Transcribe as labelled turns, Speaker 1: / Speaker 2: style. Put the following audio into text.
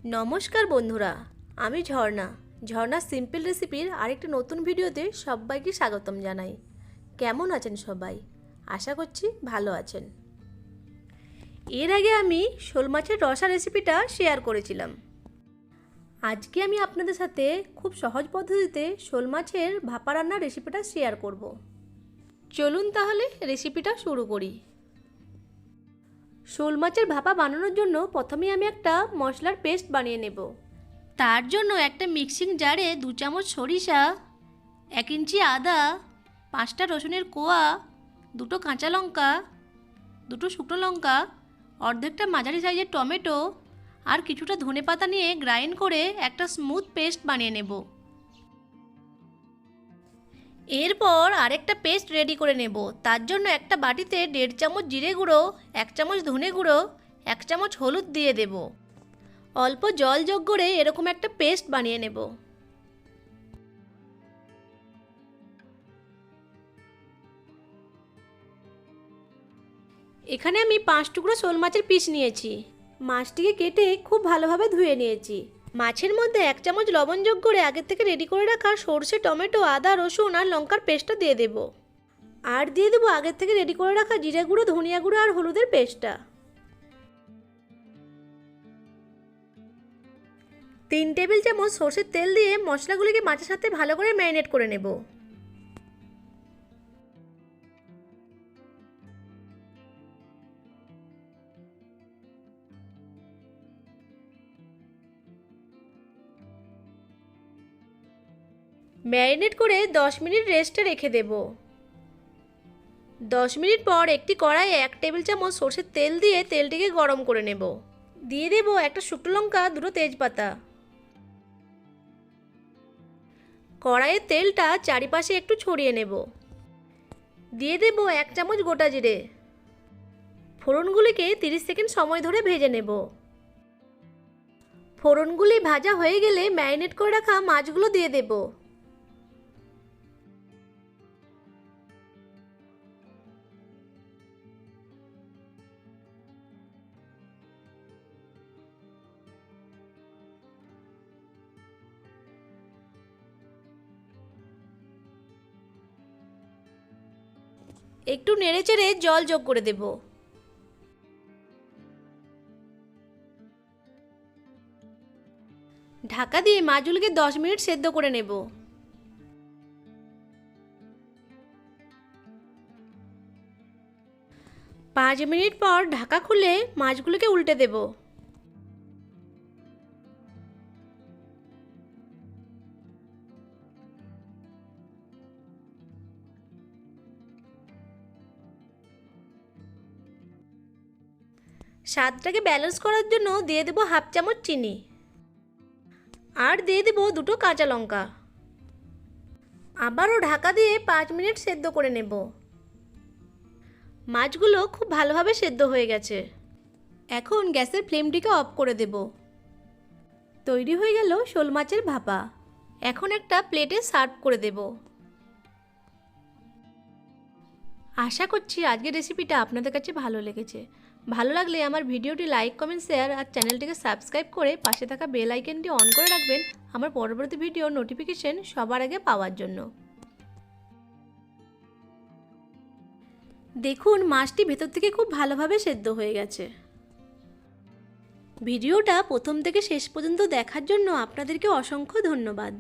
Speaker 1: নমস্কার বন্ধুরা, আমি ঝর্ণা সিম্পল রেসিপির আরেকটি নতুন ভিডিওতে সবাইকে স্বাগতম জানাই। কেমন আছেন সবাই? আশা করছি ভালো আছেন। এর আগে আমি শোল মাছের রসা রেসিপিটা শেয়ার করেছিলাম। আজকে আমি আপনাদের সাথে খুব সহজ পদ্ধতিতে শোল মাছের ভাপা রান্নার রেসিপিটা শেয়ার করব। চলুন তাহলে রেসিপিটা শুরু করি। শোল মাছের ভাপা বানানোর জন্য প্রথমে আমি একটা মশলার পেস্ট বানিয়ে নেব। তার জন্য একটা মিক্সিং জারে 2 চামচ সরিষা, 1 ইঞ্চি আদা, 5টা রসুনের কোয়া, 2টো কাঁচা লঙ্কা, 2টো শুকনো লঙ্কা, অর্ধেকটা মাঝারি সাইজের টমেটো আর কিছুটা ধনেপাতা নিয়ে গ্রাইন্ড করে একটা স্মুথ পেস্ট বানিয়ে নেব। এরপর আরেকটা পেস্ট রেডি করে নেব। তার জন্য একটা বাটিতে 1.5 চামচ জিরে গুঁড়ো, 1 চামচ ধনে গুঁড়ো, 1 চামচ হলুদ দিয়ে দেব। অল্প জল যোগ করে এরকম একটা পেস্ট বানিয়ে নেব। এখানে আমি 5 টুকরো শোল মাছের পিস নিয়েছি। মাছটিকে কেটে খুব ভালোভাবে ধুয়ে নিয়েছি। মাছের মধ্যে 1 চামচ লবণ যোগ করে আগের থেকে রেডি করে রাখা সরষে, টমেটো, আদা, রসুন আর লঙ্কার পেস্টটা দিয়ে দেব। আর দিয়ে দেবো আগের থেকে রেডি করে রাখা জিরে গুঁড়ো, ধনিয়া গুঁড়ো আর হলুদের পেস্টটা। 3 টেবিল চামচ সরষের তেল দিয়ে মশলাগুলিকে মাছের সাথে ভালো করে ম্যারিনেট করে নেব। ম্যারিনেট করে 10 মিনিট রেস্টে রেখে দেব। 10 মিনিট পর একটি কড়াইয়ে 1 টেবিল চামচ সরষের তেল দিয়ে তেলটিকে গরম করে নেব। দিয়ে দেব একটা শুকনো লঙ্কা, 2টো তেজপাতা। কড়াইয়ের তেলটা চারিপাশে একটু ছড়িয়ে নেব। দিয়ে দেব 1 চামচ গোটা জিরে। ফোড়নগুলিকে 30 সেকেন্ড সময় ধরে ভেজে নেব। ফোড়নগুলি ভাজা হয়ে গেলে ম্যারিনেট করে রাখা মাছগুলো দিয়ে দেব। একটু নেড়েচেড়ে জল যোগ করে দেব। ঢাকা দিয়ে মাছগুলিকে 10 মিনিট সেদ্ধ করে নেব। 5 মিনিট পর ঢাকা খুলে মাছগুলিকে উল্টে দেব। স্বাদটাকে ব্যালেন্স করার জন্য দিয়ে দেব 1/2 চামচ চিনি আর দিয়ে দেব 2টো কাঁচা লঙ্কা। আবারও ঢাকা দিয়ে 5 মিনিট সেদ্ধ করে নেব। মাছগুলো খুব ভালোভাবে সেদ্ধ হয়ে গেছে। এখন গ্যাসের ফ্লেমটিকে অফ করে দেব। তৈরি হয়ে গেল শোল মাছের ভাপা। এখন একটা প্লেটে সার্ভ করে দেব। আশা করছি আজকের রেসিপিটা আপনাদের কাছে ভালো লেগেছে। ভালো লাগলে আমার ভিডিওটি লাইক, কমেন্ট, শেয়ার আর চ্যানেলটিকে সাবস্ক্রাইব করে পাশে থাকা বেল আইকনটি অন করে রাখবেন আমার পরবর্তী ভিডিওর নোটিফিকেশন সবার আগে পাওয়ার জন্য। দেখুন মাছটি ভেতর থেকে খুব ভালোভাবে সেদ্ধ হয়ে গেছে। ভিডিওটা প্রথম থেকে শেষ পর্যন্ত দেখার জন্য আপনাদেরকে অসংখ্য ধন্যবাদ।